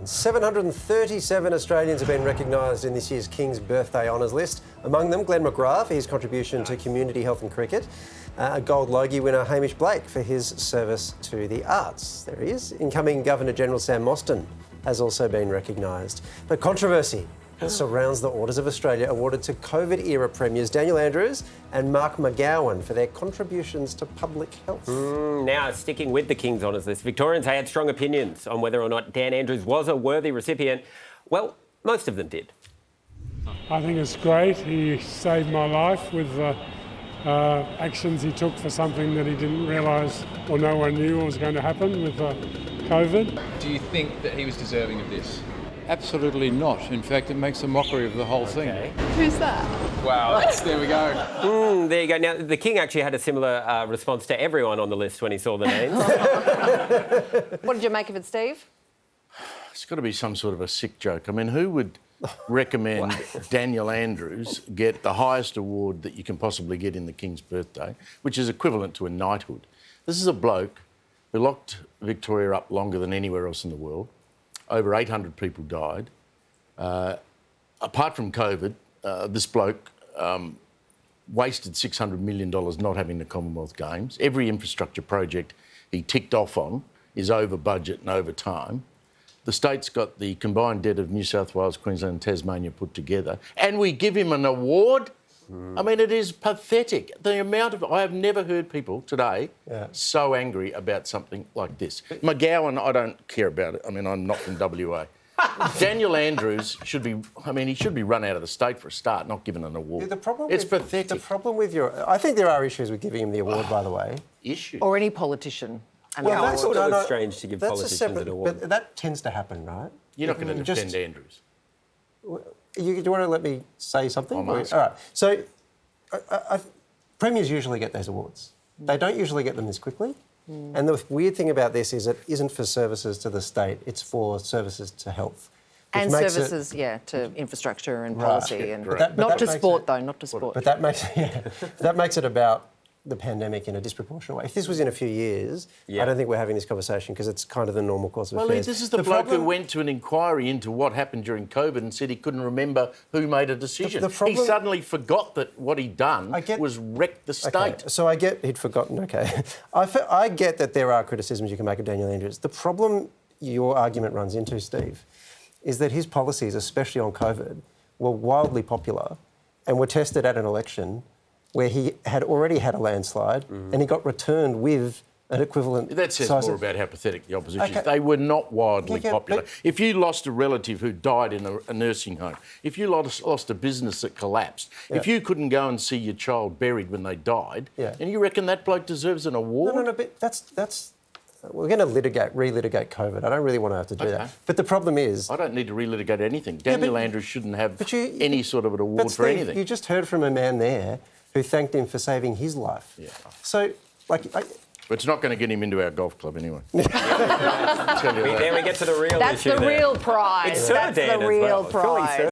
737 Australians have been recognised in this year's King's Birthday Honours list. Among them, Glenn McGrath for his contribution to community health and cricket. A gold Logie winner Hamish Blake for his service to the arts. There he is. Incoming Governor-General Sam Mostyn has also been recognised. But controversy surrounds the Orders of Australia awarded to COVID-era premiers Daniel Andrews and Mark McGowan for their contributions to public health. Now, sticking with the King's Honours list, Victorians had strong opinions on whether or not Dan Andrews was a worthy recipient. Well, most of them did. I think it's great. He saved my life with the actions he took for something that he didn't realise or no one knew was going to happen with COVID. Do you think that he was deserving of this? Absolutely not. In fact, it makes a mockery of the whole thing. Who's that? Wow, there we go. There you go. Now, the King actually had a similar response to everyone on the list when he saw the names. What did you make of it, Steve? It's got to be some sort of a sick joke. I mean, who would recommend Daniel Andrews get the highest award that you can possibly get in the King's birthday, which is equivalent to a knighthood? This is a bloke who locked Victoria up longer than anywhere else in the world. Over 800 people died. Apart from COVID, this bloke wasted $600 million not having the Commonwealth Games. Every infrastructure project he ticked off on is over budget and over time. The state's got the combined debt of New South Wales, Queensland and Tasmania put together, and we give him an award? I mean, it is pathetic. The amount of... I have never heard people today so angry about something like this. McGowan, I don't care about it. I mean, I'm not from WA. Daniel Andrews should be... I mean, he should be run out of the state for a start, not given an award. It's pathetic. The problem with your... I think there are issues with giving him the award, by the way. Issues? Or any politician. Well, that's sort of strange to give politicians an award. But that tends to happen, right? You're not going to defend Andrews. Do you want to let me say something? I'm All right. So, premiers usually get those awards. They don't usually get them this quickly. And the weird thing about this is it isn't for services to the state, it's for services to health. And services, to infrastructure and policy. And But not to sport, though, not to sport. But that makes it about the pandemic in a disproportionate way. If this was in a few years, I don't think we're having this conversation because it's kind of the normal course of affairs. Well, this is the bloke who went to an inquiry into what happened during COVID and said he couldn't remember who made a decision. He suddenly forgot that what he'd done was wreck the state. Okay, so I get he'd forgotten, I get that there are criticisms you can make of Daniel Andrews. The problem your argument runs into, Steve, is that his policies, especially on COVID, were wildly popular and were tested at an election where he had already had a landslide and he got returned with an equivalent... That says more about how pathetic the opposition is. They were not wildly popular. If you lost a relative who died in a nursing home, if you lost a business that collapsed, if you couldn't go and see your child buried when they died, and you reckon that bloke deserves an award? No, but that's... We're going to relitigate COVID. I don't really want to have to do that. But the problem is... I don't need to relitigate anything. Daniel Andrews shouldn't have any sort of an award for anything. You just heard from a man there who thanked him for saving his life. Yeah. So, But it's not going to get him into our golf club anyway. Then we get to the real issue. That's the real prize. It's Sir Dan the real prize.